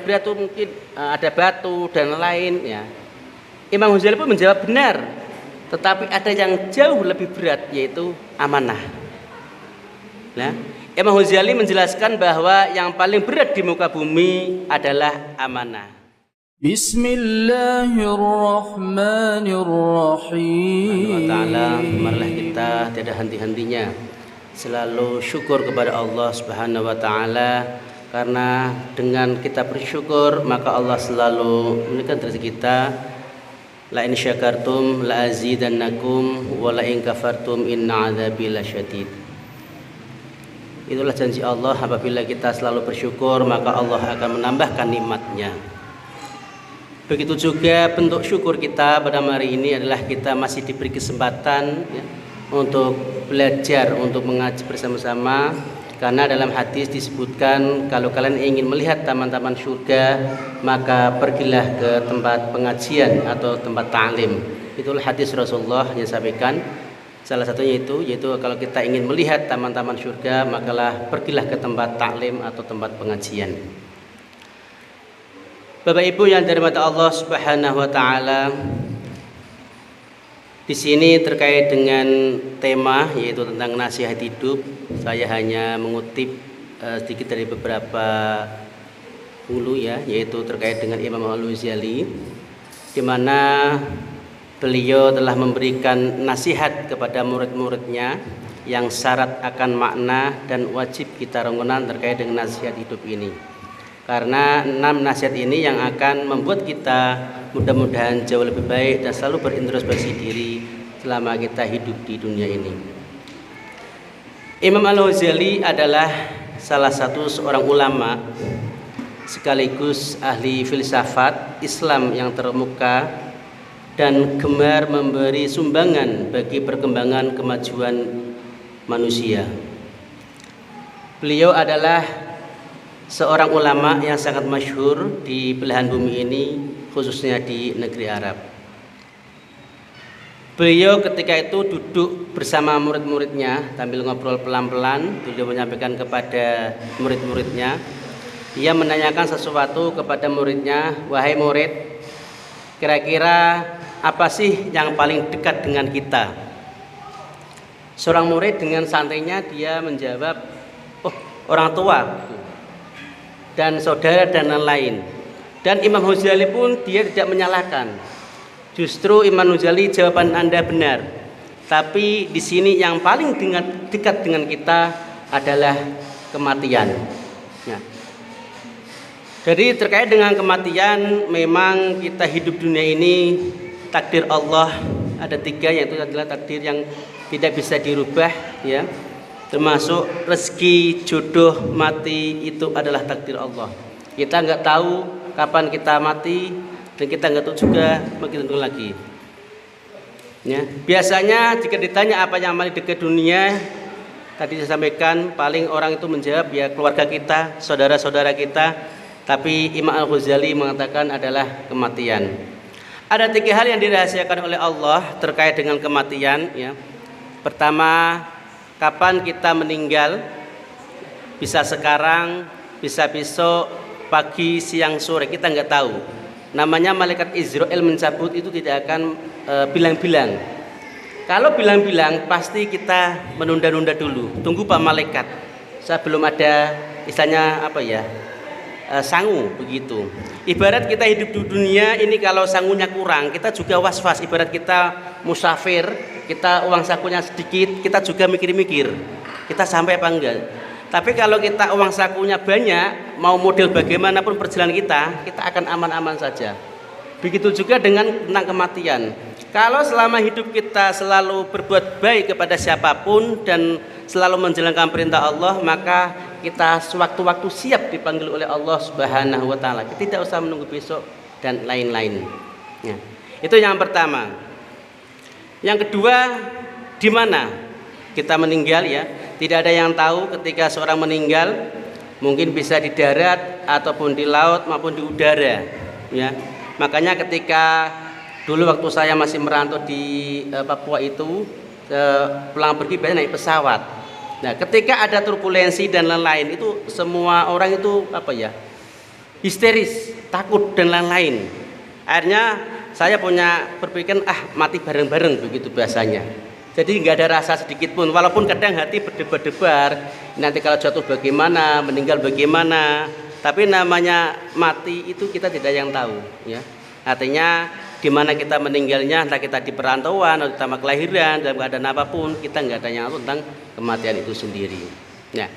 berat itu mungkin ada batu dan lain ya. Imam Ghazali pun menjawab benar, tetapi ada yang jauh lebih berat yaitu amanah. Nah, Imam Ghazali menjelaskan bahwa yang paling berat di muka bumi adalah amanah. Bismillahirrahmanirrahim. Ta'ala, marilah kita tiada henti-hentinya selalu syukur kepada Allah Subhanahu wa taala, karena dengan kita bersyukur maka Allah selalu memberikan rezeki kita. La in syakartum la azidannakum wa la in kafartum inna adzabi lasyadid. Itulah janji Allah, apabila kita selalu bersyukur maka Allah akan menambahkan nikmatnya. Begitu juga bentuk syukur kita pada hari ini adalah kita masih diberi kesempatan ya, untuk belajar, untuk mengaji bersama-sama. Karena dalam hadis disebutkan, kalau kalian ingin melihat taman-taman surga, maka pergilah ke tempat pengajian atau tempat ta'lim. Itulah hadis Rasulullah yang sampaikan. Salah satunya itu, yaitu kalau kita ingin melihat taman-taman surga, makalah pergilah ke tempat ta'lim atau tempat pengajian. Bapak Ibu yang dirahmati Allah Subhanahu wa taala, di sini terkait dengan tema yaitu tentang nasihat hidup. Saya hanya mengutip sedikit dari beberapa hulu ya, yaitu terkait dengan Imam Al-Ghazali, di mana beliau telah memberikan nasihat kepada murid-muridnya yang syarat akan makna dan wajib kita renungan terkait dengan nasihat hidup ini. Karena 6 nasihat ini yang akan membuat kita mudah-mudahan jauh lebih baik dan selalu berintrospeksi diri selama kita hidup di dunia ini. Imam Al-Ghazali adalah salah satu seorang ulama sekaligus ahli filsafat Islam yang terkemuka dan gemar memberi sumbangan bagi perkembangan kemajuan manusia. Beliau adalah seorang ulama yang sangat masyhur di belahan bumi ini, khususnya di negeri Arab. Beliau ketika itu duduk bersama murid-muridnya sambil ngobrol pelan-pelan. Beliau menyampaikan kepada murid-muridnya, dia menanyakan sesuatu kepada muridnya, wahai murid, kira-kira apa sih yang paling dekat dengan kita? Seorang murid dengan santainya dia menjawab, oh, orang tua dan saudara dan lain-lain. Dan Imam Ghazali pun dia tidak menyalahkan. Justru Imam Ghazali, jawaban Anda benar. Tapi di sini yang paling dekat dengan kita adalah kematian. Ya. Jadi terkait dengan kematian, memang kita hidup dunia ini takdir Allah ada 3, yaitu adalah takdir yang tidak bisa dirubah ya. Termasuk rezeki, jodoh, mati itu adalah takdir Allah. Kita nggak tahu kapan kita mati dan kita nggak tahu juga begitu lagi. Ya, biasanya jika ditanya apa yang paling dekat dunia, tadi saya sampaikan paling orang itu menjawab ya keluarga kita, saudara-saudara kita. Tapi Imam Al-Ghazali mengatakan adalah kematian. Ada 3 hal yang dirahasiakan oleh Allah terkait dengan kematian. Ya. Pertama, kapan kita meninggal, bisa sekarang, bisa besok, pagi, siang, sore, kita nggak tahu. Namanya malaikat Israel mencabut itu tidak akan bilang-bilang. Kalau bilang-bilang pasti kita menunda-nunda dulu. Tunggu Pak Malaikat. Saya belum ada istilahnya apa ya, sangu begitu. Ibarat kita hidup di dunia ini, kalau sangunya kurang kita juga was-was. Ibarat kita musafir, kita uang sakunya sedikit, kita juga mikir-mikir kita sampai apa enggak. Tapi kalau kita uang sakunya banyak, mau model bagaimanapun perjalanan kita akan aman-aman saja. Begitu juga dengan tentang kematian. Kalau selama hidup kita selalu berbuat baik kepada siapapun dan selalu menjalankan perintah Allah, maka kita sewaktu-waktu siap dipanggil oleh Allah Subhanahu wa taala. Kita tidak usah menunggu besok dan lain-lain. Ya. Itu yang pertama. Yang kedua, di mana kita meninggal ya? Tidak ada yang tahu ketika seorang meninggal, mungkin bisa di darat ataupun di laut maupun di udara. Ya. Makanya ketika dulu waktu saya masih merantau di Papua itu, pulang pergi biasanya naik pesawat. Nah, ketika ada turbulensi dan lain-lain itu semua orang itu apa ya? histeris, takut dan lain-lain. Akhirnya saya punya berpikiran mati bareng-bareng begitu bahasanya. Jadi nggak ada rasa sedikit pun, walaupun kadang hati berdebar-debar, nanti kalau jatuh bagaimana, meninggal bagaimana. Tapi namanya mati itu kita tidak yang tahu, ya. Artinya di mana kita meninggalnya, entah kita di perantauan atau di kelahiran, dalam keadaan apapun, kita nggak ada yang tahu tentang kematian itu sendiri. Nah,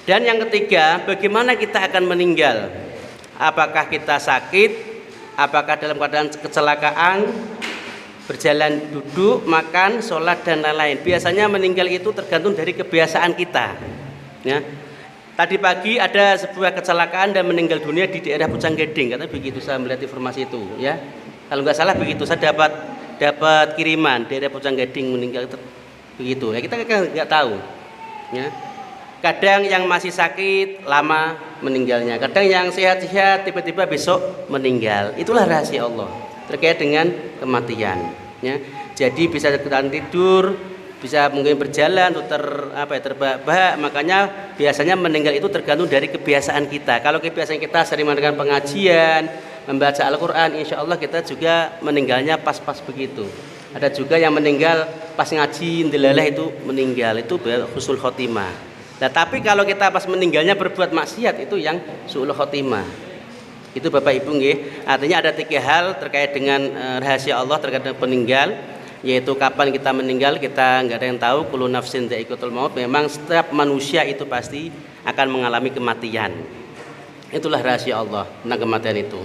dan yang ketiga, bagaimana kita akan meninggal? Apakah kita sakit? Apakah dalam keadaan kecelakaan, berjalan duduk, makan, sholat dan lain-lain? Biasanya meninggal itu tergantung dari kebiasaan kita, ya. Tadi pagi ada sebuah kecelakaan dan meninggal dunia di daerah Pujanggeding, katanya begitu, saya melihat informasi itu, ya. Kalau nggak salah begitu, saya dapat kiriman daerah Pujanggeding meninggal begitu. Ya, kita nggak tahu, ya. Kadang yang masih sakit lama meninggalnya, kadang yang sehat-sehat tiba-tiba besok meninggal. Itulah rahasia Allah terkait dengan kematian, ya. Jadi bisa kita tidur, bisa mungkin berjalan atau terbahak. Makanya biasanya meninggal itu tergantung dari kebiasaan kita. Kalau kebiasaan kita sering mendengar pengajian, membaca Al-Quran, insya Allah kita juga meninggalnya pas-pas begitu. Ada juga yang meninggal pas ngaji, ndelalah itu meninggal, itu husnul khotimah. Nah, tapi kalau kita pas meninggalnya berbuat maksiat, itu yang su'ul khotimah. Itu Bapak Ibu nggih. Artinya ada 3 hal terkait dengan rahasia Allah terkait dengan peninggal, yaitu kapan kita meninggal kita nggak ada yang tahu. Kullu nafsin dha'iqatul maut. Memang setiap manusia itu pasti akan mengalami kematian. Itulah rahasia Allah tentang kematian itu.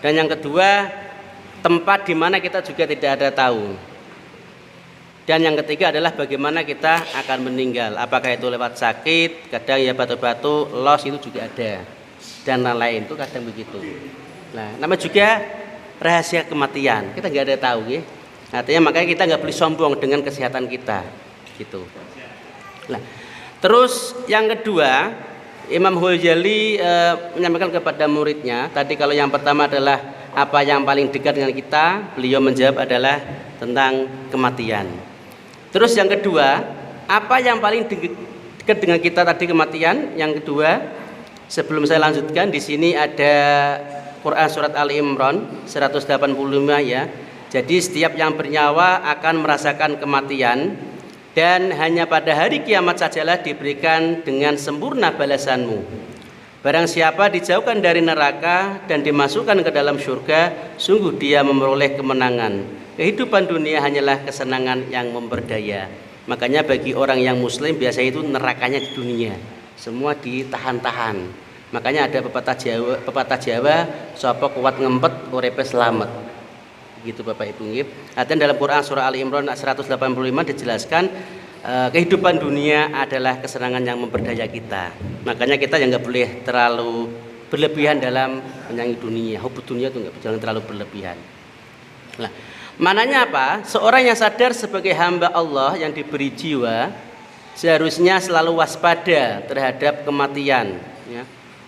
Dan yang kedua, tempat di mana kita juga tidak ada tahu. Dan yang ketiga adalah bagaimana kita akan meninggal. Apakah itu lewat sakit, kadang ya batu-batu, los itu juga ada. Dan lain-lain itu kadang begitu. Nah, namanya juga rahasia kematian. Kita nggak ada tahu, ya. Artinya makanya kita nggak boleh sombong dengan kesehatan kita, gitu. Nah, terus yang kedua, Imam Ghazali menyampaikan kepada muridnya. Tadi kalau yang pertama adalah apa yang paling dekat dengan kita, beliau menjawab adalah tentang kematian. Terus yang kedua, apa yang paling dekat dengan kita tadi kematian? Yang kedua, sebelum saya lanjutkan, di sini ada Quran surat Ali Imran 185, ya. Jadi setiap yang bernyawa akan merasakan kematian, dan hanya pada hari kiamat sajalah diberikan dengan sempurna balasanmu. Barang siapa dijauhkan dari neraka dan dimasukkan ke dalam surga, sungguh dia memperoleh kemenangan. Kehidupan dunia hanyalah kesenangan yang memberdaya. Makanya bagi orang yang muslim biasanya itu nerakanya di dunia, semua ditahan-tahan. Makanya ada pepatah Jawa, sapa kuat ngempet urepe selamat. Begitu Bapak Ibu nggih. Artinya dalam Quran surah Ali Imran 185 dijelaskan kehidupan dunia adalah kesenangan yang memberdaya kita. Makanya kita yang nggak boleh terlalu berlebihan dalam menyayangi dunia. Hubud dunia itu jangan terlalu berlebihan. Nah, mananya apa? Seorang yang sadar sebagai hamba Allah yang diberi jiwa seharusnya selalu waspada terhadap kematian, ya.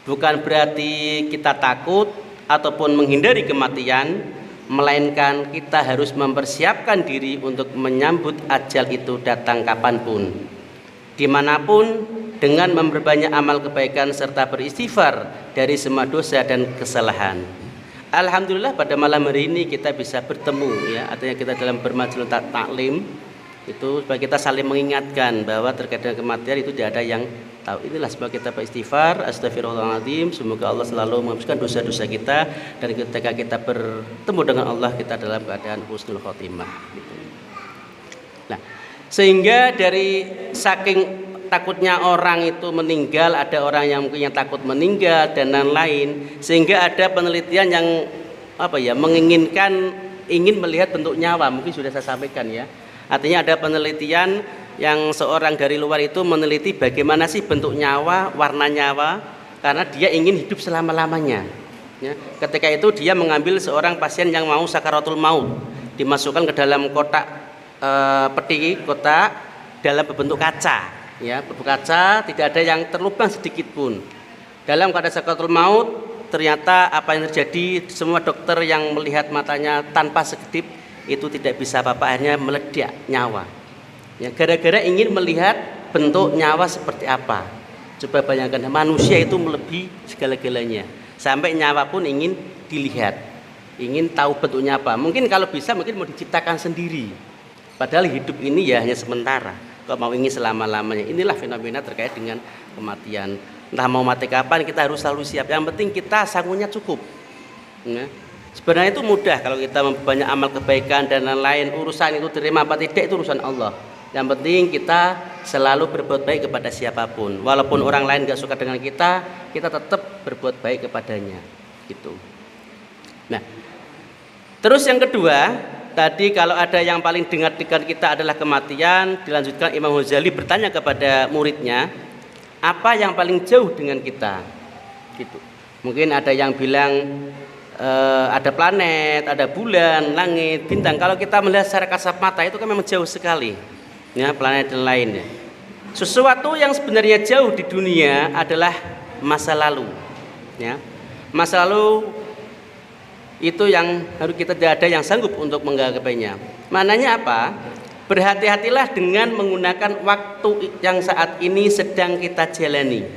Bukan berarti kita takut ataupun menghindari kematian, melainkan kita harus mempersiapkan diri untuk menyambut ajal itu datang kapanpun, dimanapun, dengan memperbanyak amal kebaikan serta beristighfar dari semua dosa dan kesalahan. Alhamdulillah pada malam hari ini kita bisa bertemu, ya. Artinya kita dalam bermajelis taklim itu supaya kita saling mengingatkan bahwa terkait dengan kematian itu tidak ada yang tahu. Inilah sebab kita beristighfar, astagfirullahaladzim, semoga Allah selalu menghapuskan dosa-dosa kita, dan ketika kita bertemu dengan Allah kita dalam keadaan husnul khotimah. Nah, sehingga dari saking takutnya orang itu meninggal, ada orang yang mungkin yang takut meninggal dan lain-lain, sehingga ada penelitian yang ingin melihat bentuk nyawa. Mungkin sudah saya sampaikan, ya. Artinya ada penelitian yang seorang dari luar itu meneliti bagaimana sih bentuk nyawa, warna nyawa, karena dia ingin hidup selama-lamanya, ya. Ketika itu dia mengambil seorang pasien yang mau sakaratul maut, dimasukkan ke dalam kotak peti kotak dalam berbentuk kaca, ya, berbentuk kaca, tidak ada yang terlubang sedikit pun. Dalam keadaan sakaratul maut, ternyata apa yang terjadi, semua dokter yang melihat matanya tanpa sekedip itu tidak bisa apa-apa, akhirnya meledak nyawa, ya, gara-gara ingin melihat bentuk nyawa seperti apa. Coba bayangkan, manusia itu melebihi segala-galanya. sampai nyawa pun ingin dilihat, ingin tahu bentuknya apa. Mungkin kalau bisa mungkin mau diciptakan sendiri, padahal hidup ini ya hanya sementara. Kalau mau ingin selama-lamanya, inilah fenomena terkait dengan kematian. Entah mau mati kapan, kita harus selalu siap. Yang penting kita sangunya cukup. Sebenarnya itu mudah kalau kita memperbanyak amal kebaikan dan lain-lain. Urusan itu terima apa tidak itu urusan Allah. Yang penting kita selalu berbuat baik kepada siapapun. Walaupun orang lain gak suka dengan kita tetap berbuat baik kepadanya. Gitu. Nah, terus yang kedua, tadi kalau ada yang paling dekat dengan kita adalah kematian, dilanjutkan Imam Ghazali bertanya kepada muridnya, apa yang paling jauh dengan kita? Gitu. Mungkin ada yang bilang ada planet, ada bulan, langit, bintang. Kalau kita melihat secara kasat mata itu kan memang jauh sekali, ya, planet dan lainnya. Sesuatu yang sebenarnya jauh di dunia adalah masa lalu, ya. Masa lalu itu yang harus kita tidak ada yang sanggup untuk menggapainya. Maknanya apa? Berhati-hatilah dengan menggunakan waktu yang saat ini sedang kita jalani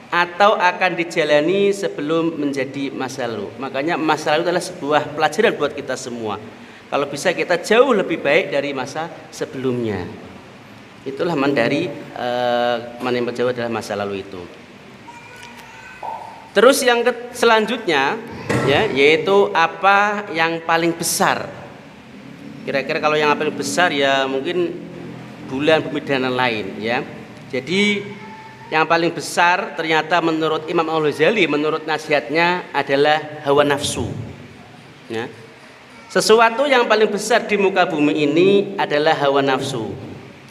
atau akan dijalani sebelum menjadi masa lalu. Makanya masa lalu adalah sebuah pelajaran buat kita semua. Kalau bisa kita jauh lebih baik dari masa sebelumnya. Itulah dari mana yang jauh adalah masa lalu itu. Terus yang selanjutnya, ya, yaitu apa yang paling besar. Kira-kira kalau yang paling besar ya mungkin bulan, bumi dan lain, ya. Jadi yang paling besar ternyata menurut Imam Al-Ghazali, menurut nasihatnya adalah hawa nafsu, ya. Sesuatu yang paling besar di muka bumi ini adalah hawa nafsu.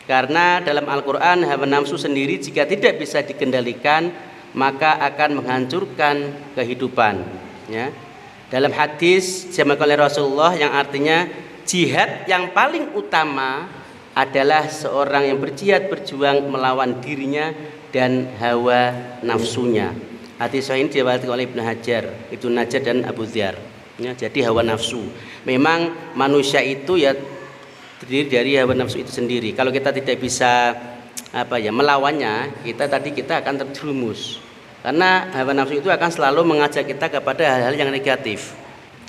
Karena dalam Al-Quran hawa nafsu sendiri jika tidak bisa dikendalikan maka akan menghancurkan kehidupan, ya. Dalam hadis disampaikan oleh Rasulullah yang artinya jihad yang paling utama adalah seorang yang berjihad berjuang melawan dirinya dan hawa nafsunya. Hadis sahih ini diriwayatkan oleh Ibnu Hajar, Ibnu Najjar dan Abu Dzar. Ya, jadi hawa nafsu. Memang manusia itu ya terdiri dari hawa nafsu itu sendiri. Kalau kita tidak bisa melawannya, kita akan terjerumus. Karena hawa nafsu itu akan selalu mengajak kita kepada hal-hal yang negatif.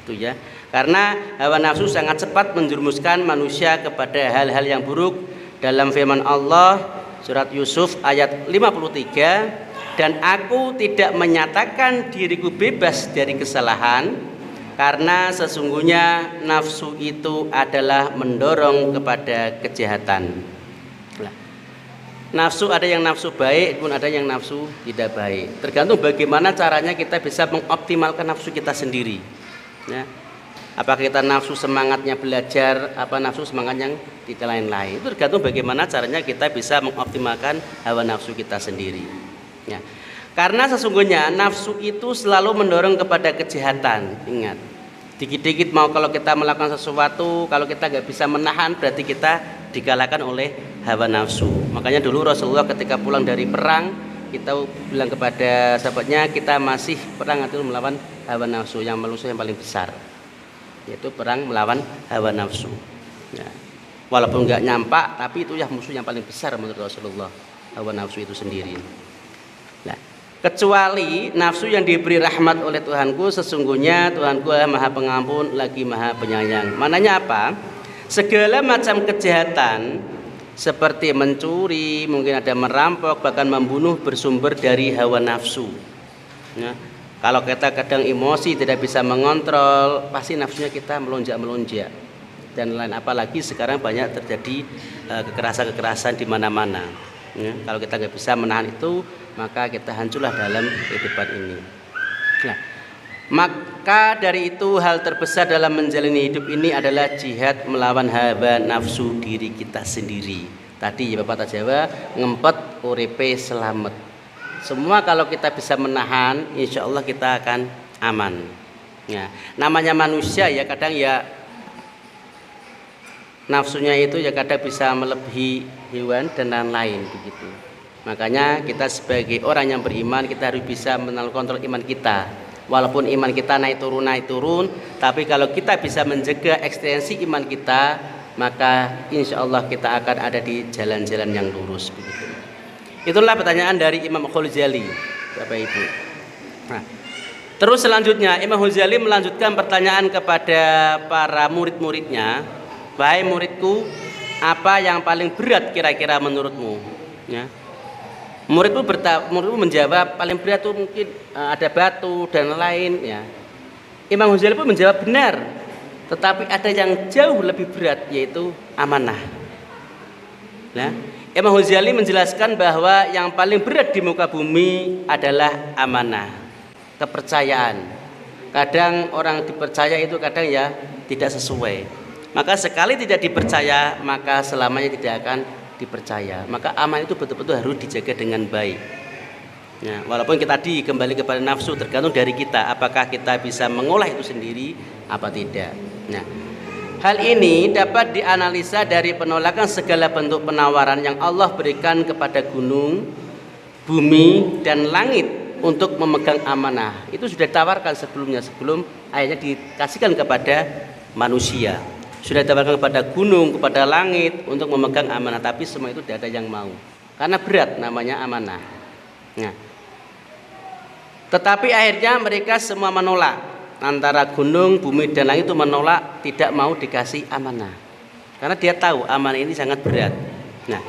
Itu ya. Karena hawa nafsu sangat cepat menjerumuskan manusia kepada hal-hal yang buruk. Dalam firman Allah surat Yusuf ayat 53, dan aku tidak menyatakan diriku bebas dari kesalahan karena sesungguhnya nafsu itu adalah mendorong kepada kejahatan. Nafsu ada yang nafsu baik pun ada yang nafsu tidak baik. Tergantung bagaimana caranya kita bisa mengoptimalkan nafsu kita sendiri, ya. Apakah kita nafsu semangatnya belajar, apa nafsu semangat yang tidak lain-lain. Itu tergantung bagaimana caranya kita bisa mengoptimalkan hawa nafsu kita sendiri, ya. Karena sesungguhnya nafsu itu selalu mendorong kepada kejahatan. Ingat, dikit-dikit mau kalau kita melakukan sesuatu, kalau kita nggak bisa menahan berarti kita dikalahkan oleh hawa nafsu. Makanya dulu Rasulullah ketika pulang dari perang, kita bilang kepada sahabatnya, kita masih perang itu melawan hawa nafsu, yang musuh yang paling besar, yaitu perang melawan hawa nafsu, ya. Walaupun nggak nyampak, tapi itu ya musuh yang paling besar menurut Rasulullah, hawa nafsu itu sendiri. Nah, kecuali nafsu yang diberi rahmat oleh Tuhanku, sesungguhnya Tuhanku adalah Maha Pengampun lagi Maha Penyayang. Maknanya apa? Segala macam kejahatan seperti mencuri, mungkin ada merampok, bahkan membunuh bersumber dari hawa nafsu, ya. Kalau kita kadang emosi tidak bisa mengontrol, pasti nafsunya kita melonjak-melonjak dan lain. Apalagi sekarang banyak terjadi kekerasan-kekerasan di mana-mana, ya. Kalau kita nggak bisa menahan itu, maka kita hancurlah dalam kehidupan ini. Nah, maka dari itu hal terbesar dalam menjalani hidup ini adalah jihad melawan hawa nafsu diri kita sendiri. Tadi ya Bapak Jawa, ngempet uripe selamat. Semua kalau kita bisa menahan, insya Allah kita akan aman, ya. Namanya manusia ya kadang ya nafsunya itu ya kadang bisa melebihi hewan dan lain-lain begitu. Makanya kita sebagai orang yang beriman, kita harus bisa mengontrol iman kita. Walaupun iman kita naik turun, tapi kalau kita bisa menjaga ekstensi iman kita, maka insya Allah kita akan ada di jalan-jalan yang lurus begitu. Itulah pertanyaan dari Imam Ghazali, Bapak Ibu. Nah, Terus selanjutnya Imam Ghazali melanjutkan pertanyaan kepada para murid-muridnya, "Wahai muridku, apa yang paling berat kira-kira menurutmu?" Ya. Muridmu menjawab, paling berat itu mungkin ada batu dan lain. Ya. Imam Ghazali pun menjawab, benar, tetapi ada yang jauh lebih berat, yaitu amanah. Nah, Imam Ghazali menjelaskan bahwa yang paling berat di muka bumi adalah amanah, kepercayaan. Kadang orang dipercaya itu kadang ya tidak sesuai. Maka sekali tidak dipercaya, maka selamanya tidak akan dipercaya. Maka amanah itu betul-betul harus dijaga dengan baik. Nah, walaupun kita kembali kepada nafsu, tergantung dari kita apakah kita bisa mengolah itu sendiri apa tidak. Nah, hal ini dapat dianalisa dari penolakan segala bentuk penawaran yang Allah berikan kepada gunung, bumi, dan langit untuk memegang amanah. Itu sudah ditawarkan sebelumnya, sebelum akhirnya dikasihkan kepada manusia. Sudah ditawarkan kepada gunung, kepada langit untuk memegang amanah, tapi semua itu tidak ada yang mau. Karena berat namanya amanah. Nah, tetapi akhirnya mereka semua menolak. Antara gunung, bumi, dan langit itu menolak, tidak mau dikasih amanah. Karena dia tahu amanah ini sangat berat. Nah,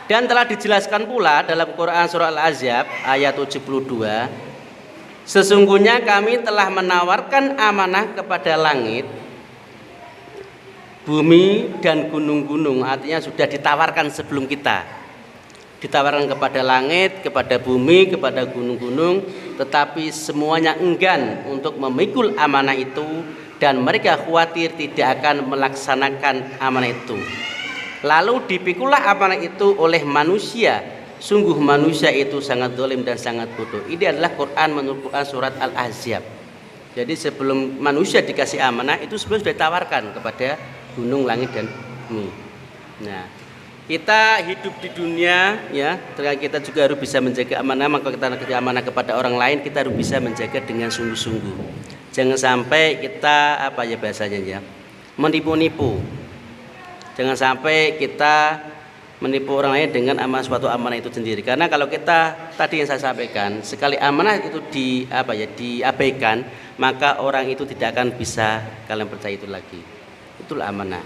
dan telah dijelaskan pula dalam Quran surah Al-Ahzab ayat 72, sesungguhnya kami telah menawarkan amanah kepada langit, bumi, dan gunung-gunung. Artinya sudah ditawarkan sebelum kita. Ditawarkan kepada langit, kepada bumi, kepada gunung-gunung, tetapi semuanya enggan untuk memikul amanah itu, dan mereka khawatir tidak akan melaksanakan amanah itu. Lalu dipikullah amanah itu oleh manusia. Sungguh manusia itu sangat zalim dan sangat bodoh. Ini adalah Quran menurut Quran surat Al-Ahzab. Jadi sebelum manusia dikasih amanah itu sebelum sudah ditawarkan kepada gunung, langit, dan bumi. Nah, kita hidup di dunia, ya, kita juga harus bisa menjaga amanah. Maka kita kasih amanah kepada orang lain, kita harus bisa menjaga dengan sungguh-sungguh. Jangan sampai kita bahasanya ya, menipu-nipu. Jangan sampai kita menipu orang lain dengan suatu amanah itu sendiri. Karena kalau kita tadi yang saya sampaikan, sekali amanah itu diabaikan, maka orang itu tidak akan bisa kalian percaya itu lagi. Itulah amanah.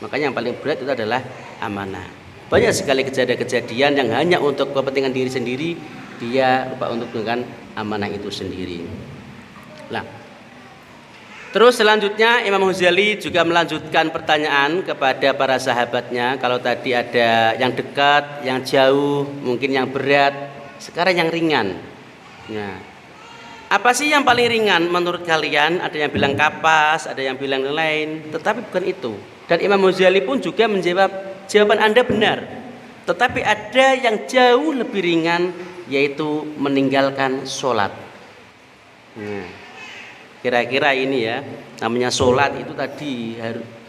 Makanya yang paling berat itu adalah amanah. Banyak sekali kejadian-kejadian yang hanya untuk kepentingan diri sendiri, dia lupa untuk dengan amanah itu sendiri. Nah, terus selanjutnya Imam Ghazali juga melanjutkan pertanyaan kepada para sahabatnya. Kalau tadi ada yang dekat, yang jauh, mungkin yang berat, sekarang yang ringan. Nah, apa sih yang paling ringan menurut kalian? Ada yang bilang kapas, ada yang bilang lain, tetapi bukan itu. Dan Imam Ghazali pun juga menjawab, jawaban Anda benar, tetapi ada yang jauh lebih ringan, yaitu meninggalkan sholat. Nah, kira-kira ini ya, namanya sholat itu tadi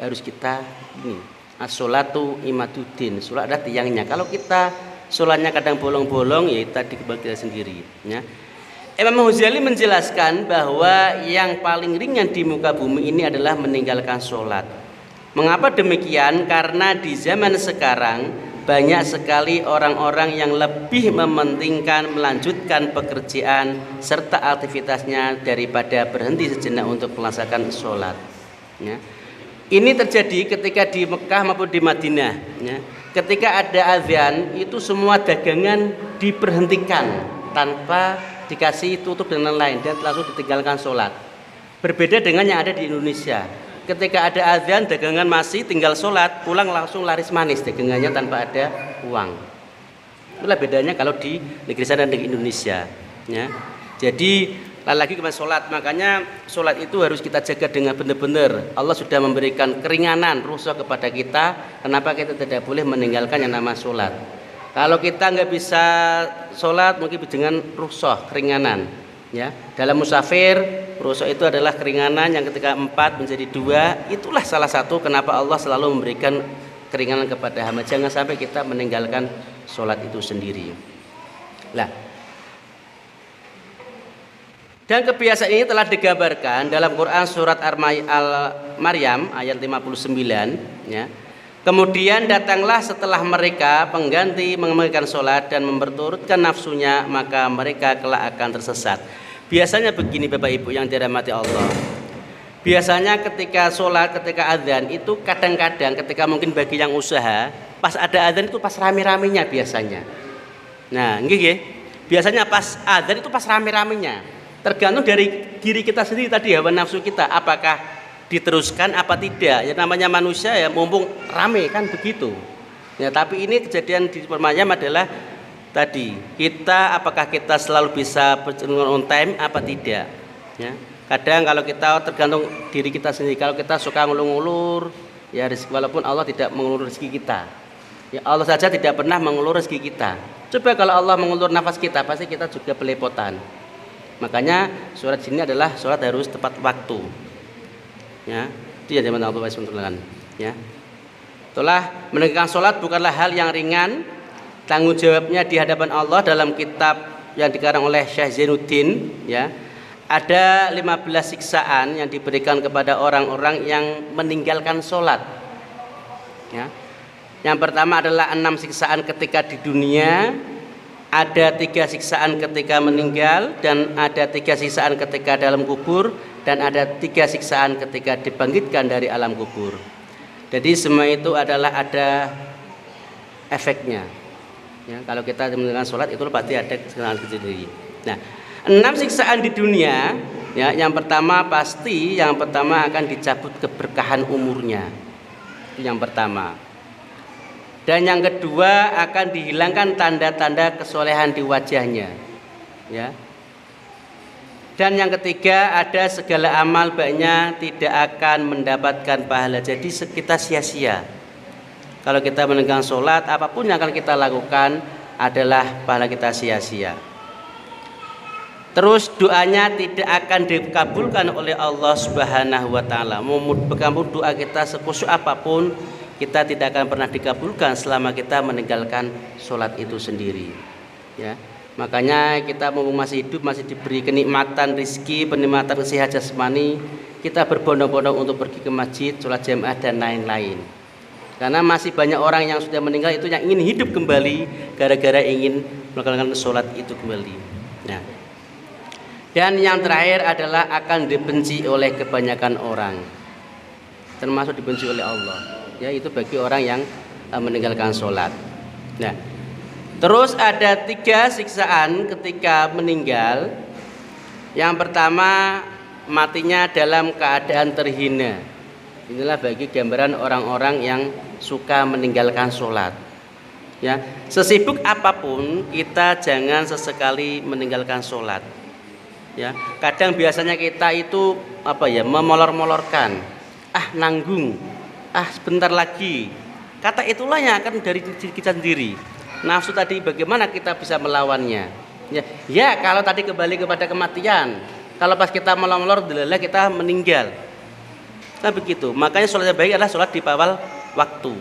harus kita ini, as-sholatu imaduddin. Sholat adalah tiangnya. Kalau kita sholatnya kadang bolong-bolong, ya tadi kebal kita sendiri. Ya. Imam Ghazali menjelaskan bahwa yang paling ringan di muka bumi ini adalah meninggalkan sholat. Mengapa demikian? Karena di zaman sekarang banyak sekali orang-orang yang lebih mementingkan melanjutkan pekerjaan serta aktivitasnya daripada berhenti sejenak untuk melaksanakan sholat. Ya. Ini terjadi ketika di Mekah maupun di Madinah. Ya. Ketika ada azan, itu semua dagangan diberhentikan tanpa dikasih tutup dan lain-lain, dan langsung ditinggalkan sholat. Berbeda dengan yang ada di Indonesia. Ketika ada azan, dagangan masih, tinggal sholat, pulang langsung laris manis dagangannya tanpa ada uang. Itulah bedanya kalau di negeri sana dan di Indonesia. Ya. Jadi lagi kepada sholat, makanya sholat itu harus kita jaga dengan benar-benar. Allah sudah memberikan keringanan, rukhsah kepada kita. Kenapa kita tidak boleh meninggalkan yang nama sholat? Kalau kita nggak bisa sholat, mungkin dengan rukhsah, keringanan. Ya, dalam musafir, rukhsah itu adalah keringanan yang ketika 4 menjadi 2. Itulah salah satu kenapa Allah selalu memberikan keringanan kepada hamba. Jangan sampai kita meninggalkan sholat itu sendiri. Lah, dan kebiasaan ini telah digambarkan dalam Quran surat Al-Maryam ayat 59. Ya. Kemudian datanglah setelah mereka pengganti mengemarikan sholat dan memperturutkan nafsunya, maka mereka kelak akan tersesat. Biasanya begini Bapak Ibu yang dirahmati Allah. Biasanya ketika sholat, ketika adzan itu kadang-kadang ketika mungkin bagi yang usaha, pas ada adzan itu pas rame-ramenya biasanya. Nah, nggih. Biasanya pas adzan itu pas rame-ramenya. Tergantung dari diri kita sendiri tadi, hawa nafsu kita, apakah diteruskan apa tidak. Ya namanya manusia ya, mumpung rame kan begitu. Ya, tapi ini kejadian di Permanyam adalah tadi kita apakah kita selalu bisa on time apa tidak. Ya. Kadang kalau kita tergantung diri kita sendiri. Kalau kita suka ngulur-ngulur, ya rezeki, walaupun Allah tidak mengulur rezeki kita. Ya Allah saja tidak pernah mengulur rezeki kita. Coba kalau Allah mengulur nafas kita, pasti kita juga belepotan. Makanya sholat sini adalah sholat harus tepat waktu. Ya, itu yang dimana Allah SWT. Ya, itulah menegakkan sholat bukanlah hal yang ringan. Tanggung jawabnya di hadapan Allah dalam kitab yang dikarang oleh Syekh Zainuddin. Ya, ada 15 siksaan yang diberikan kepada orang-orang yang meninggalkan sholat. Ya. Yang pertama adalah 6 siksaan ketika di dunia, ada 3 siksaan ketika meninggal, dan ada 3 siksaan ketika dalam kubur, dan ada 3 siksaan ketika dibangkitkan dari alam kubur. Jadi semua itu adalah ada efeknya. Ya, kalau kita meninggalkan sholat itu pasti ada siksaan sendiri. Nah, 6 siksaan di dunia, ya, yang pertama akan dicabut keberkahan umurnya. Itu yang pertama. Dan yang kedua akan dihilangkan tanda-tanda kesolehan di wajahnya. Ya. Dan yang ketiga ada segala amal baiknya tidak akan mendapatkan pahala. Jadi kita sia-sia. Kalau kita menegakkan sholat, apapun yang akan kita lakukan adalah pahala kita sia-sia. Terus doanya tidak akan dikabulkan oleh Allah Subhanahu wa taala. Mau doa kita sekusyuk apapun, kita tidak akan pernah dikabulkan selama kita meninggalkan sholat itu sendiri. Ya. Makanya kita mumpung masih hidup, masih diberi kenikmatan rizki, penikmatan kesehatan jasmani, kita berbondong-bondong untuk pergi ke masjid, sholat jamaah dan lain-lain. Karena masih banyak orang yang sudah meninggal itu yang ingin hidup kembali gara-gara ingin melakukan sholat itu kembali. Nah. Dan yang terakhir adalah akan dibenci oleh kebanyakan orang, termasuk dibenci oleh Allah. Ya, itu bagi orang yang meninggalkan sholat. Nah, terus ada 3 siksaan ketika meninggal. Yang pertama, matinya dalam keadaan terhina. Inilah bagi gambaran orang-orang yang suka meninggalkan sholat. Ya, sesibuk apapun kita jangan sesekali meninggalkan sholat. Ya, kadang biasanya kita itu memolor-molorkan, nanggung, sebentar lagi. Kata itulah yang akan dari diri kita sendiri. Nafsu tadi bagaimana kita bisa melawannya? Ya kalau tadi kembali kepada kematian. Kalau pas kita molor-molor, kita meninggal. Nah begitu. Makanya sholat yang baik adalah sholat di awal waktu.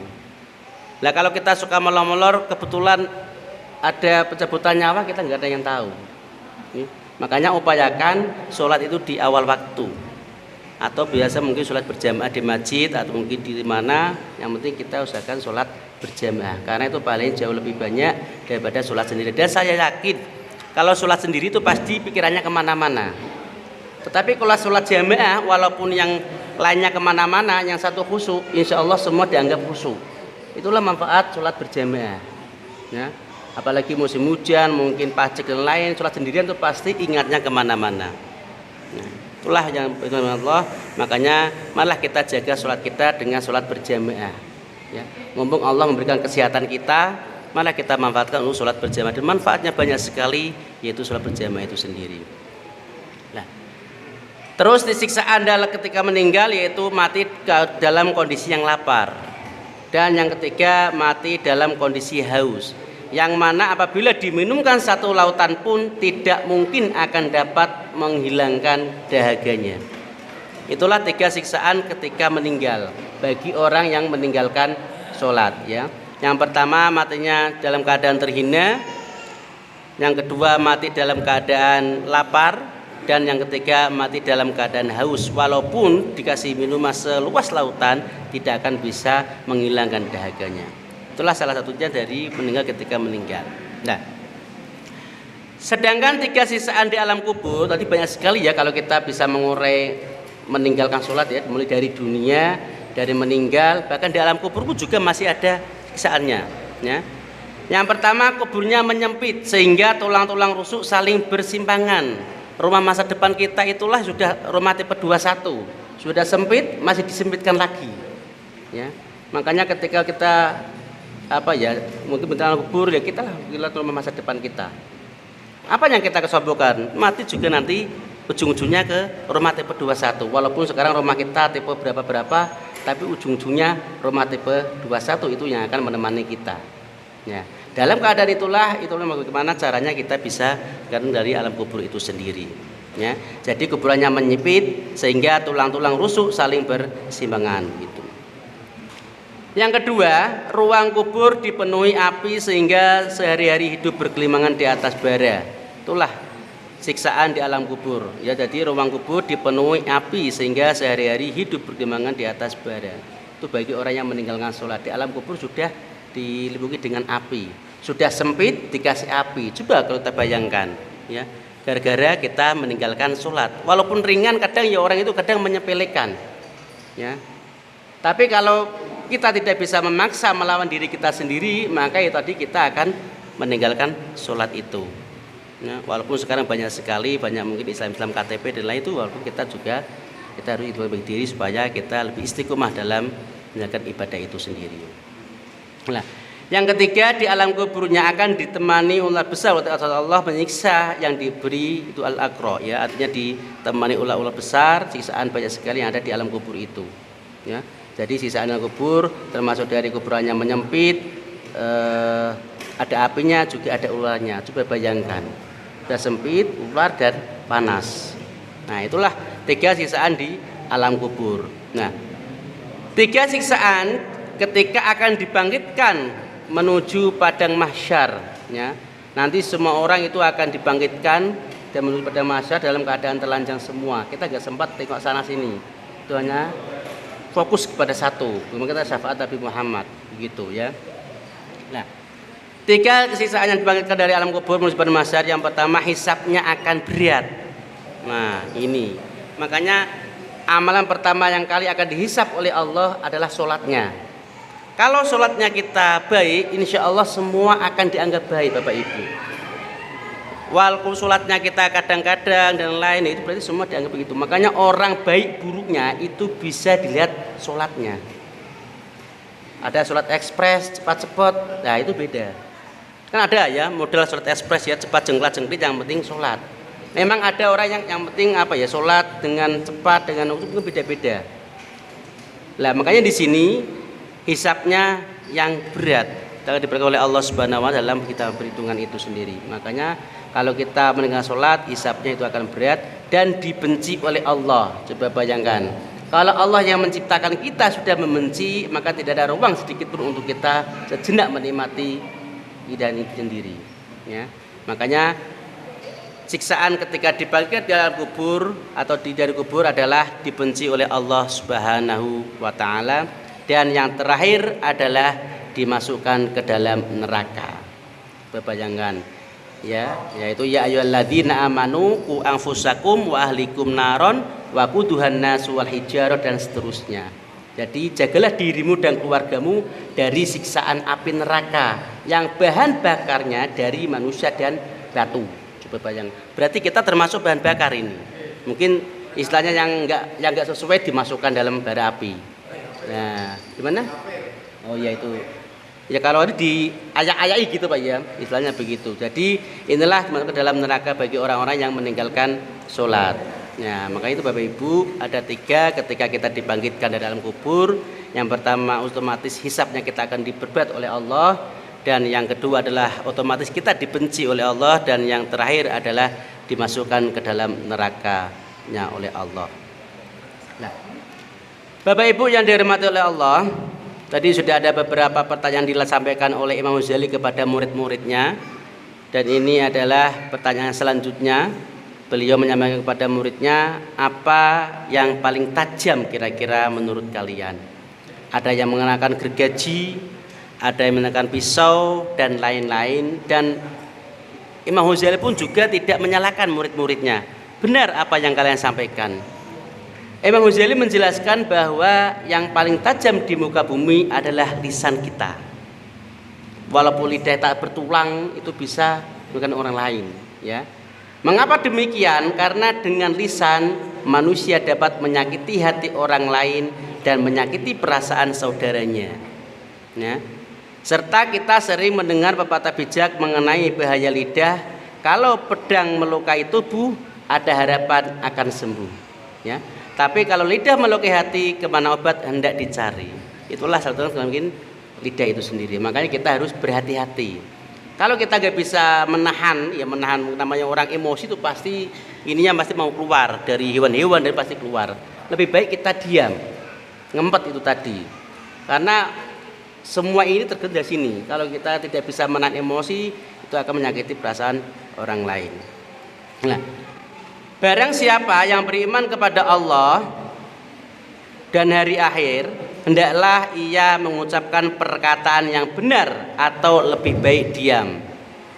Nah kalau kita suka molor-molor, kebetulan ada pencabutan nyawa, kita nggak ada yang tahu. Makanya upayakan sholat itu di awal waktu. Atau biasa mungkin sholat berjamaah di masjid atau mungkin di mana. Yang penting kita usahakan sholat berjamaah. Karena itu paling jauh lebih banyak daripada sholat sendiri. Dan saya yakin kalau sholat sendiri itu pasti pikirannya kemana-mana. Tetapi kalau sholat jamaah, walaupun yang lainnya kemana-mana, yang satu khusyuk, insya Allah semua dianggap khusyuk. Itulah manfaat sholat berjamaah. Ya. Apalagi musim hujan, mungkin pacek dan lain, sholat sendirian itu pasti ingatnya kemana-mana. Nah, itulah yang Allah. Makanya malah kita jaga sholat kita dengan sholat berjamaah. Ya. Mumpung Allah memberikan kesehatan kita, malah kita manfaatkan untuk sholat berjamaah. Dan manfaatnya banyak sekali, yaitu sholat berjamaah itu sendiri. Nah, terus disiksaan adalah ketika meninggal, yaitu mati dalam kondisi yang lapar. Dan yang ketiga, mati dalam kondisi haus. Yang mana apabila diminumkan satu lautan pun tidak mungkin akan dapat menghilangkan dahaganya. Itulah 3 siksaan ketika meninggal bagi orang yang meninggalkan sholat. Ya. Yang pertama matinya dalam keadaan terhina. Yang kedua mati dalam keadaan lapar. Dan yang ketiga mati dalam keadaan haus. Walaupun dikasih minuman seluas lautan tidak akan bisa menghilangkan dahaganya. Itulah salah satunya dari meninggal ketika meninggal. Nah, Sedangkan 3 sisaan di alam kubur tadi banyak sekali ya kalau kita bisa mengurai meninggalkan sholat ya, mulai dari dunia, dari meninggal, bahkan di alam kubur pun juga masih ada sisaannya ya. Yang pertama, kuburnya menyempit sehingga tulang-tulang rusuk saling bersimpangan. Rumah masa depan kita itulah sudah rumah tipe 21, sudah sempit masih disempitkan lagi ya. Makanya ketika kita mungkin benar kubur ya, kita lihat rumah masa depan kita. Apa yang kita kesombongan? Mati juga nanti ujung-ujungnya ke rumah tipe 21. Walaupun sekarang rumah kita tipe berapa-berapa, tapi ujung-ujungnya rumah tipe 21 itu yang akan menemani kita. Ya. Dalam keadaan itulah bagaimana caranya kita bisa dari alam kubur itu sendiri. Ya. Jadi kuburannya menyempit sehingga tulang-tulang rusuk saling bersimpangan gitu. Yang kedua, ruang kubur dipenuhi api sehingga sehari-hari hidup berkelimangan di atas bara. Itulah siksaan di alam kubur. Ya, jadi ruang kubur dipenuhi api sehingga sehari-hari hidup berkelimangan di atas bara. Itu bagi orang yang meninggalkan sholat. Di alam kubur sudah dilindungi dengan api. Sudah sempit dikasih api. Coba kalau kita bayangkan, ya, gara-gara kita meninggalkan sholat. Walaupun ringan, kadang ya orang itu kadang menyepelekan. Ya. Tapi kalau kita tidak bisa memaksa melawan diri kita sendiri, maka ya tadi kita akan meninggalkan sholat itu. Ya, walaupun sekarang banyak mungkin Islam KTP dan lain itu, walaupun kita harus lebih diri supaya kita lebih istiqomah dalam menjalankan ibadah itu sendiri. Nah, yang ketiga, di alam kuburnya akan ditemani ular besar. Allah menyiksa yang diberi itu al-aqra, ya, artinya ditemani ular-ular besar, siksaan banyak sekali yang ada di alam kubur itu. Ya. Jadi sisaan alam kubur termasuk dari kuburannya menyempit, ada apinya juga ada ularnya. Coba bayangkan, sudah sempit, ular dan panas. Nah, itulah 3 siksaan di alam kubur. Nah, 3 siksaan ketika akan dibangkitkan menuju padang mahsyar, ya. Nanti semua orang itu akan dibangkitkan dan menuju padang mahsyar dalam keadaan telanjang semua. Kita nggak sempat tengok sana sini. Itu hanya fokus kepada satu. Kemudian kita syafaat Nabi Muhammad, begitu ya. Nah, 3 kesisaan yang dibangkitkan dari alam kubur menuju padang mahsyar. Yang pertama, hisabnya akan berat. Nah, ini. Makanya amalan pertama yang kali akan dihisab oleh Allah adalah sholatnya. Kalau sholatnya kita baik, insya Allah semua akan dianggap baik, Bapak Ibu. Walaupun sholatnya kita kadang-kadang dan lain, itu berarti semua dianggap begitu. Makanya orang baik buruknya itu bisa dilihat sholatnya. Ada sholat ekspres, cepat-cepat, nah itu beda. Kan ada ya model sholat ekspres ya, cepat jengklat-jengklit, yang penting sholat. Memang ada orang yang penting sholat dengan cepat, dengan itu beda-beda. Nah, makanya di sini hisabnya yang berat diberikan oleh Allah Subhanahu wa taala dalam kita perhitungan itu sendiri. Makanya kalau kita meninggalkan sholat, hisabnya itu akan berat dan dibenci oleh Allah. Coba bayangkan, kalau Allah yang menciptakan kita sudah membenci, maka tidak ada ruang sedikit pun untuk kita sejenak menikmati hidangan itu sendiri. Ya, makanya siksaan ketika dibangkitkan di dalam kubur atau dari kubur adalah dibenci oleh Allah Subhanahu wa taala, dan yang terakhir adalah dimasukkan ke dalam neraka. Bayangkan ya, yaitu ya ayyuhalladzina amanu qu anfusakum wa ahlikum naron wa quduhan nasu wal hijarah, dan seterusnya. Jadi jagalah dirimu dan keluargamu dari siksaan api neraka yang bahan bakarnya dari manusia dan batu. Coba bayang. Berarti kita termasuk bahan bakar ini. Mungkin istilahnya yang enggak sesuai dimasukkan dalam bara api. Nah, gimana? Oh ya itu. Ya kalau ini diayak-ayai gitu Pak ya, istilahnya begitu. Jadi inilah masuk ke dalam neraka bagi orang-orang yang meninggalkan sholat. Nah, maka itu Bapak Ibu, ada 3 ketika kita dibangkitkan dari dalam kubur. Yang pertama, otomatis hisabnya kita akan diperbuat oleh Allah, dan yang kedua adalah otomatis kita dibenci oleh Allah, dan yang terakhir adalah dimasukkan ke dalam nerakanya oleh Allah. Nah, Bapak Ibu yang dirahmati oleh Allah, tadi sudah ada beberapa pertanyaan disampaikan oleh Imam Ghazali kepada murid-muridnya, dan ini adalah pertanyaan selanjutnya. Beliau menyampaikan kepada muridnya, apa yang paling tajam kira-kira menurut kalian? Ada yang mengenakan gergaji, ada yang mengenakan pisau, dan lain-lain. Dan Imam Ghazali pun juga tidak menyalahkan murid-muridnya. Benar apa yang kalian sampaikan. Imam Ghazali menjelaskan bahwa yang paling tajam di muka bumi adalah lisan kita. Walaupun lidah tak bertulang itu bisa bukan orang lain, ya. Mengapa demikian? Karena dengan lisan manusia dapat menyakiti hati orang lain dan menyakiti perasaan saudaranya, ya. Serta kita sering mendengar pepatah bijak mengenai bahaya lidah. Kalau pedang melukai tubuh, ada harapan akan sembuh, ya. Tapi kalau lidah melukai hati, kemana obat hendak dicari. Itulah satu mungkin lidah itu sendiri. Makanya kita harus berhati-hati. Kalau kita nggak bisa menahan, ya menahan, namanya orang emosi itu pasti ininya pasti mau keluar dari hewan-hewan, dan pasti keluar. Lebih baik kita diam, ngempet itu tadi. Karena semua ini tergantung dari sini. Kalau kita tidak bisa menahan emosi, itu akan menyakiti perasaan orang lain. Nah, barang siapa yang beriman kepada Allah dan hari akhir, hendaklah ia mengucapkan perkataan yang benar atau lebih baik diam.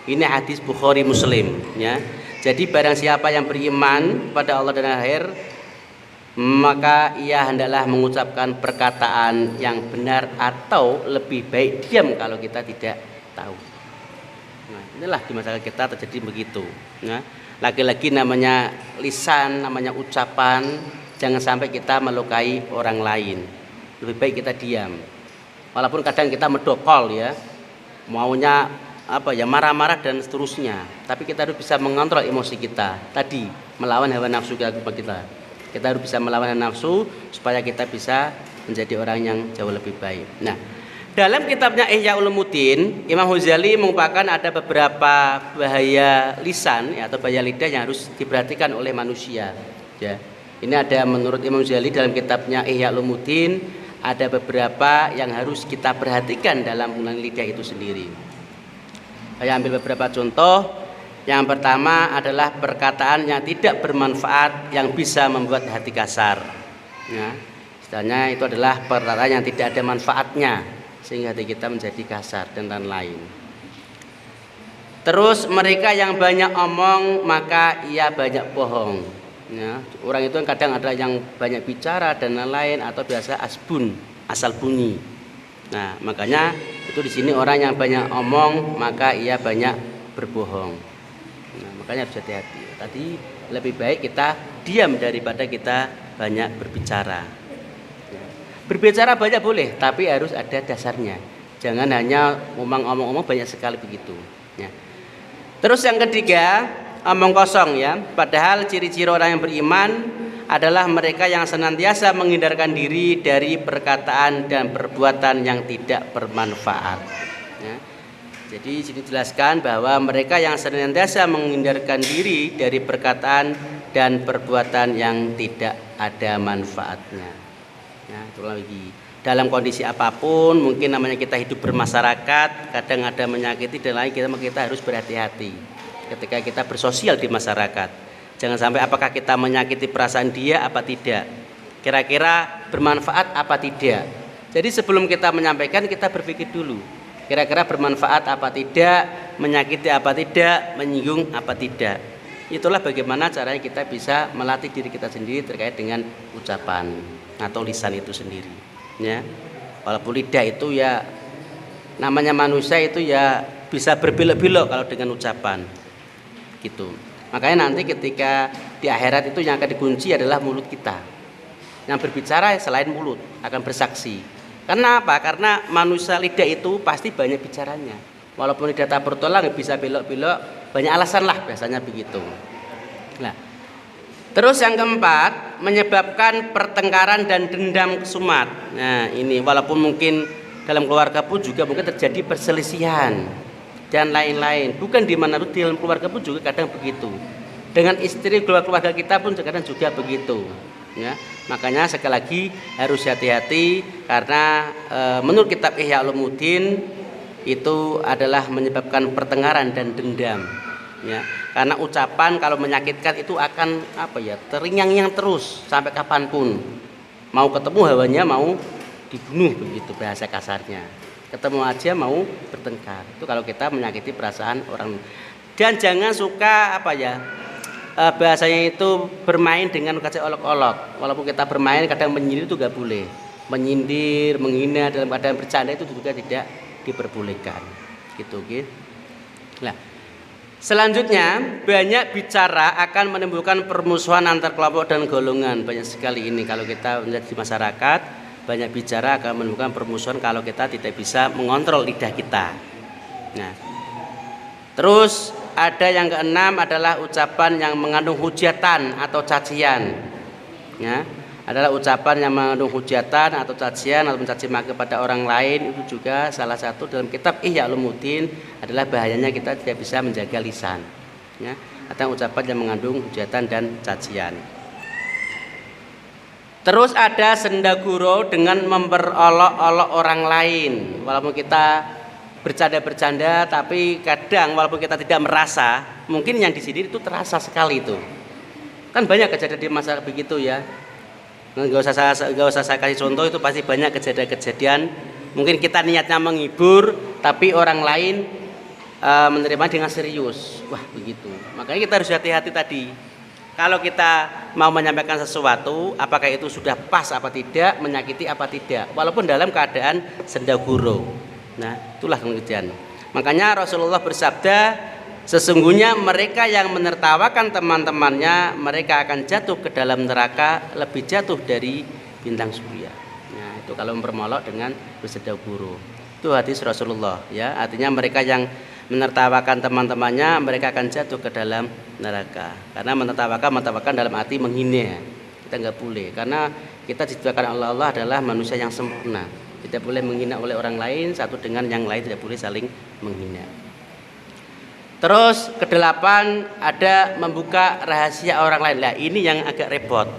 Ini hadis Bukhari Muslim, ya. Jadi barang siapa yang beriman pada Allah dan akhir, maka ia hendaklah mengucapkan perkataan yang benar atau lebih baik diam kalau kita tidak tahu. Nah, inilah di masyarakat kita terjadi begitu, ya. Lagi-lagi namanya lisan, namanya ucapan, jangan sampai kita melukai orang lain. Lebih baik kita diam. Walaupun kadang kita medokol, ya, maunya apa ya, marah-marah dan seterusnya. Tapi kita harus bisa mengontrol emosi kita. Tadi melawan hawa nafsu kita. Kita harus bisa melawan hawa nafsu supaya kita bisa menjadi orang yang jauh lebih baik. Nah, dalam kitabnya Ihya Ulumuddin, Imam Ghazali mengupakan ada beberapa bahaya lisan, ya, atau bahaya lidah yang harus diperhatikan oleh manusia, ya. Ini ada menurut Imam Ghazali dalam kitabnya Ihya Ulumuddin, ada beberapa yang harus kita perhatikan dalam penggunaan lidah itu sendiri. Saya ambil beberapa contoh. Yang pertama adalah perkataan yang tidak bermanfaat yang bisa membuat hati kasar, ya. Istilahnya itu adalah perkataan yang tidak ada manfaatnya sehingga hati kita menjadi kasar dan lain-lain. Terus mereka yang banyak omong maka ia banyak bohong, ya. Orang itu kadang ada yang banyak bicara dan lain-lain, atau biasa asbun, asal bunyi. Nah, makanya itu di sini orang yang banyak omong maka ia banyak berbohong. Nah, makanya harus hati-hati. Tadi lebih baik kita diam daripada kita banyak berbicara. Berbicara banyak boleh, tapi harus ada dasarnya. Jangan hanya omong-omong banyak sekali begitu, ya. Terus yang ketiga, omong kosong, ya. Padahal ciri-ciri orang yang beriman adalah mereka yang senantiasa menghindarkan diri dari perkataan dan perbuatan yang tidak bermanfaat, ya. Jadi sini dijelaskan bahwa mereka yang senantiasa menghindarkan diri dari perkataan dan perbuatan yang tidak ada manfaatnya. Ya, itu lagi. Dalam kondisi apapun, mungkin namanya kita hidup bermasyarakat, kadang ada menyakiti dan lain, kita harus berhati-hati ketika kita bersosial di masyarakat. Jangan sampai apakah kita menyakiti perasaan dia apa tidak, kira-kira bermanfaat apa tidak. Jadi sebelum kita menyampaikan, kita berpikir dulu, kira-kira bermanfaat apa tidak, menyakiti apa tidak, menyinggung apa tidak. Itulah bagaimana caranya kita bisa melatih diri kita sendiri terkait dengan ucapan atau lisan itu sendiri, ya. Walaupun lidah itu, ya, namanya manusia itu, ya, bisa berbelok-belok kalau dengan ucapan gitu. Makanya nanti ketika di akhirat itu yang akan dikunci adalah mulut kita. Yang berbicara selain mulut akan bersaksi. Karena apa? Karena manusia lidah itu pasti banyak bicaranya. Walaupun lidah tak bertulang bisa belok-belok, banyak alasan lah biasanya begitu. Nah, terus yang keempat, menyebabkan pertengkaran dan dendam kesumat. Nah, ini walaupun mungkin dalam keluarga pun juga mungkin terjadi perselisihan dan lain-lain. Bukan di mana di dalam keluarga pun juga kadang begitu. Dengan istri keluarga kita pun kadang juga begitu, ya. Makanya sekali lagi harus hati-hati karena menurut kitab Ihya Ulumuddin itu adalah menyebabkan pertengkaran dan dendam, ya. Karena ucapan kalau menyakitkan itu akan terngiang-ngiang terus sampai kapanpun. Mau ketemu hawanya mau dibunuh, begitu bahasa kasarnya. Ketemu aja mau bertengkar. Itu kalau kita menyakiti perasaan orang. Dan jangan suka bahasanya itu bermain dengan kata olok-olok. Walaupun kita bermain kadang menyindir itu nggak boleh. Menyindir, menghina dalam keadaan bercanda itu juga tidak diperbolehkan. Gitu, gitu. Nah, selanjutnya banyak bicara akan menimbulkan permusuhan antar kelompok dan golongan. Banyak sekali ini kalau kita melihat di masyarakat, banyak bicara akan menimbulkan permusuhan kalau kita tidak bisa mengontrol lidah kita. Nah, terus ada yang keenam adalah ucapan yang mengandung hujatan atau cacian. Ya, adalah ucapan yang mengandung hujatan atau cacian atau mencaci maki kepada orang lain. Itu juga salah satu dalam kitab Ihya Ulumuddin adalah bahayanya kita tidak bisa menjaga lisan. Ya, atau ucapan yang mengandung hujatan dan cacian. Terus ada sendaguro dengan memperolok-olok orang lain. Walaupun kita bercanda-bercanda, tapi kadang walaupun kita tidak merasa, mungkin yang di sini itu terasa sekali itu. Kan banyak kejadian di masyarakat begitu ya. Nggak usah saya kasih contoh, itu pasti banyak kejadian-kejadian. Mungkin kita niatnya menghibur, tapi orang lain menerima dengan serius. Wah begitu. Makanya kita harus hati-hati tadi. Kalau kita mau menyampaikan sesuatu, apakah itu sudah pas apa tidak, menyakiti apa tidak, walaupun dalam keadaan sendaguro. Nah, itulah pengertian. Makanya Rasulullah bersabda, sesungguhnya mereka yang menertawakan teman-temannya, mereka akan jatuh ke dalam neraka lebih jatuh dari bintang surya. Nah, itu kalau mempermolok dengan bersendaguro. Itu hadis Rasulullah ya. Artinya mereka yang menertawakan teman-temannya, mereka akan jatuh ke dalam neraka. Karena menertawakan dalam arti menghina. Kita nggak boleh, karena kita diciptakan oleh Allah adalah manusia yang sempurna. Tidak boleh menghina oleh orang lain, satu dengan yang lain tidak boleh saling menghina. Terus kedelapan ada membuka rahasia orang lain. Nah, ini yang agak repot.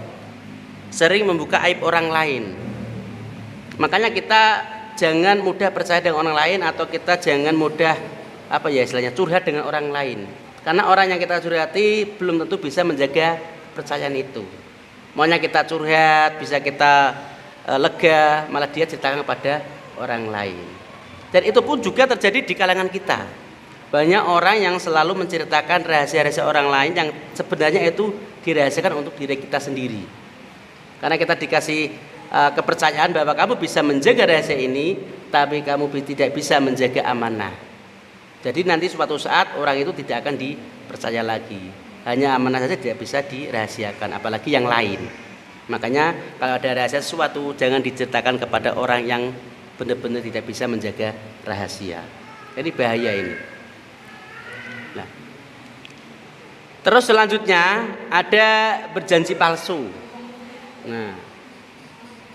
Sering membuka aib orang lain. Makanya kita jangan mudah percaya dengan orang lain, atau kita jangan mudah istilahnya curhat dengan orang lain. Karena orang yang kita curhati belum tentu bisa menjaga kepercayaan itu. Maunya kita curhat, bisa kita lega, malah dia ceritakan kepada orang lain. Dan itu pun juga terjadi di kalangan kita. Banyak orang yang selalu menceritakan rahasia-rahasia orang lain yang sebenarnya itu dirahasiakan untuk diri kita sendiri. Karena kita dikasih kepercayaan bahwa kamu bisa menjaga rahasia ini, tapi kamu tidak bisa menjaga amanah. Jadi nanti suatu saat orang itu tidak akan dipercaya lagi. Hanya amanah saja tidak bisa dirahasiakan, apalagi yang lain. Makanya kalau ada rahasia sesuatu, jangan diceritakan kepada orang yang benar-benar tidak bisa menjaga rahasia. Ini bahaya ini. Nah, terus selanjutnya ada berjanji palsu. Nah,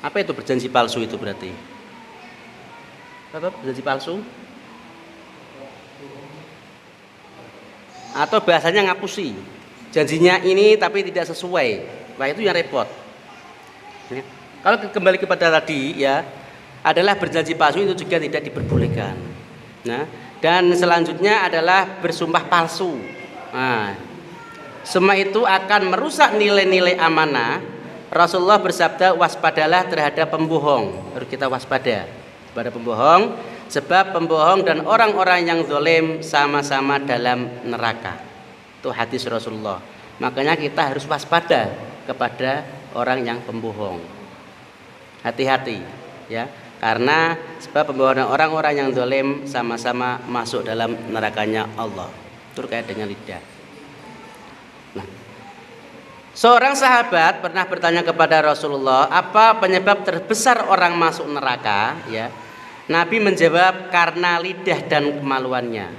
apa itu berjanji palsu itu berarti? Apa berjanji palsu? Atau bahasanya ngapusi. Janjinya ini tapi tidak sesuai. Nah, itu yang repot. Ya. Kalau kembali kepada tadi ya, adalah berjanji palsu itu juga tidak diperbolehkan. Nah, dan selanjutnya adalah bersumpah palsu. Nah, semua itu akan merusak nilai-nilai amanah. Rasulullah bersabda, waspadalah terhadap pembohong. Harus kita waspada pada pembohong, sebab pembohong dan orang-orang yang zalim sama-sama dalam neraka. Itu hadis Rasulullah. Makanya kita harus waspada kepada orang yang pembohong. Hati-hati ya, karena sebab pembohong dan orang-orang yang zalim sama-sama masuk dalam nerakanya Allah. Itu terkait dengan lidah. Nah, seorang sahabat pernah bertanya kepada Rasulullah, apa penyebab terbesar orang masuk neraka? Ya, Nabi menjawab, karena lidah dan kemaluannya.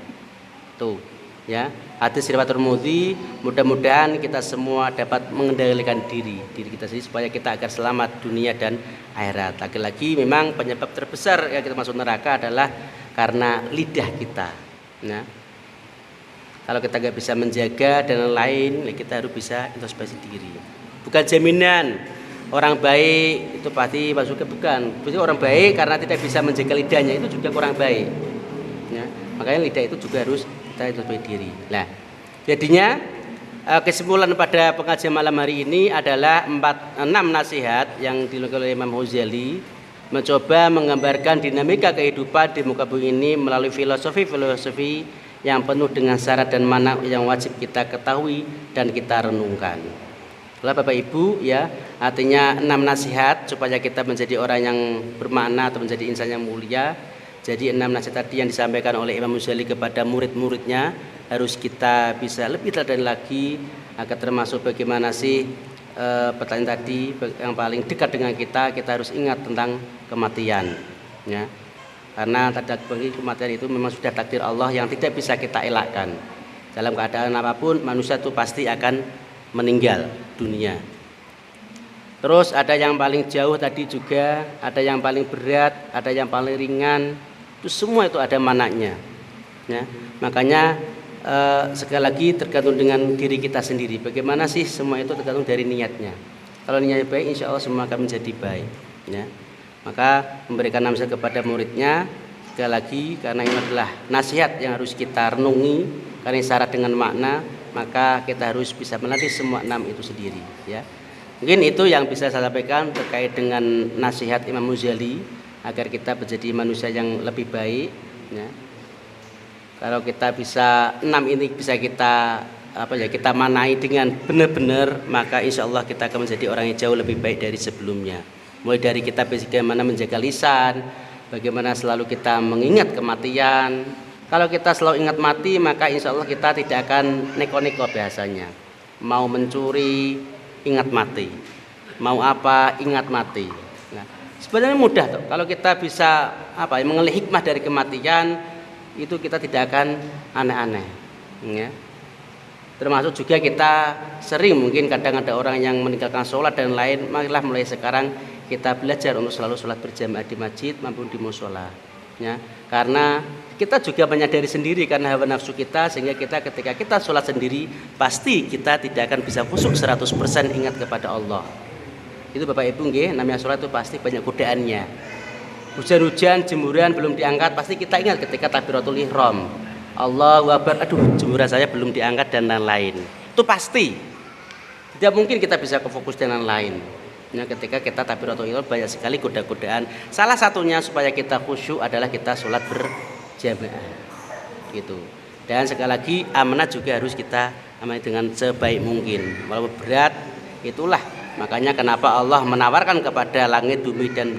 Tuh, ya. Hadis riwayat Tirmidzi. Mudah-mudahan kita semua dapat mengendalikan diri kita sendiri supaya kita agar selamat dunia dan akhirat. Lagi-lagi memang penyebab terbesar yang kita masuk neraka adalah karena lidah kita. Nah, kalau kita nggak bisa menjaga dan lain, kita harus bisa introspeksi diri. Bukan jaminan orang baik itu pasti masuk ke, bukan. Berarti orang baik karena tidak bisa menjaga lidahnya itu juga kurang baik. Ya, makanya lidah itu juga harus kita introspeksi diri. Nah, jadinya kesimpulan pada pengajian malam hari ini adalah 6 nasihat yang dilakukan oleh Imam Ghazali, mencoba menggambarkan dinamika kehidupan di muka bumi ini melalui filosofi yang penuh dengan syarat dan makna yang wajib kita ketahui dan kita renungkan. Itulah Bapak Ibu ya, artinya 6 nasihat supaya kita menjadi orang yang bermakna atau menjadi insan yang mulia. Jadi 6 nasihat tadi yang disampaikan oleh Imam Ghazali kepada murid-muridnya harus kita bisa lebih teladan lagi, agar termasuk bagaimana sih pertanyaan tadi yang paling dekat dengan kita harus ingat tentang kematian ya. Karena kematian itu memang sudah takdir Allah yang tidak bisa kita elakkan. Dalam keadaan apapun manusia itu pasti akan meninggal dunia. Terus ada yang paling jauh tadi juga, ada yang paling berat, ada yang paling ringan. Itu semua itu ada mananya. Ya. Makanya sekali lagi tergantung dengan diri kita sendiri. Bagaimana sih semua itu tergantung dari niatnya. Kalau niatnya baik, insya Allah semua akan menjadi baik. Ya. Maka memberikan nasihat kepada muridnya sekali lagi karena ini adalah nasihat yang harus kita renungi karena syarat dengan makna, maka kita harus bisa melatih semua 6 itu sendiri. Ya. Mungkin itu yang bisa saya sampaikan terkait dengan nasihat Imam Ghazali agar kita menjadi manusia yang lebih baik. Ya. Kalau kita bisa 6 ini bisa kita kita manai dengan benar-benar, maka insya Allah kita akan menjadi orang yang jauh lebih baik dari sebelumnya. Mulai dari kita bagaimana menjaga lisan, bagaimana selalu kita mengingat kematian. Kalau kita selalu ingat mati, maka insya Allah kita tidak akan neko-neko biasanya. Mau mencuri, ingat mati. Mau apa, ingat mati. Nah, sebenarnya mudah tuh. Kalau kita bisa mengambil hikmah dari kematian, itu kita tidak akan aneh-aneh. Ya. Termasuk juga kita sering mungkin kadang ada orang yang meninggalkan sholat dan lain. Marilah mulai sekarang kita belajar untuk selalu sholat berjamaah di masjid maupun di mushola. Ya, karena kita juga menyadari sendiri karena hawa nafsu kita, sehingga kita ketika kita sholat sendiri pasti kita tidak akan bisa khusyuk 100% ingat kepada Allah. Itu Bapak Ibu nggih, namanya sholat itu pasti banyak godaannya. Hujan-hujan, jemuran belum diangkat, pasti kita ingat ketika takbiratul ihram. Allahu Akbar, aduh jemuran saya belum diangkat dan lain-lain. Itu pasti. Tidak mungkin kita bisa kefokus dengan lain. Ya, ketika kita takbiratul ihram banyak sekali goda-godaan. Salah satunya supaya kita khusyuk adalah kita sholat berjamaah. Gitu. Dan sekali lagi amanah juga harus kita amanah dengan sebaik mungkin. Walaupun berat, itulah makanya kenapa Allah menawarkan kepada langit, bumi dan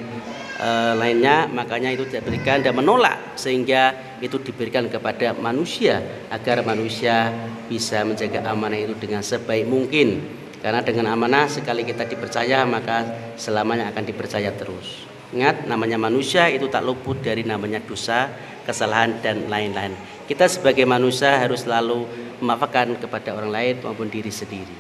lainnya, makanya itu diberikan dan menolak sehingga itu diberikan kepada manusia agar manusia bisa menjaga amanah itu dengan sebaik mungkin. Karena dengan amanah sekali kita dipercaya maka selamanya akan dipercaya terus. Ingat, namanya manusia itu tak luput dari namanya dosa, kesalahan dan lain-lain. Kita sebagai manusia harus selalu memaafkan kepada orang lain maupun diri sendiri.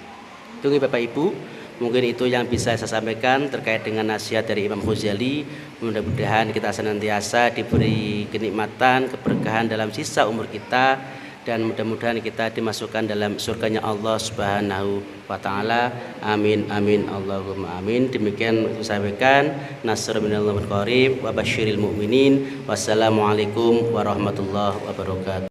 Tunggu Bapak Ibu, mungkin itu yang bisa saya sampaikan terkait dengan nasihat dari Imam Ghazali. Mudah-mudahan kita senantiasa diberi kenikmatan, keberkahan dalam sisa umur kita, dan mudah-mudahan kita dimasukkan dalam surganya Allah Subhanahu wa taala. Amin amin Allahumma amin. Demikian saya sampaikan. Nasrul minallah wal qarib wa basyiril mu'minin. Wassalamualaikum warahmatullahi wabarakatuh.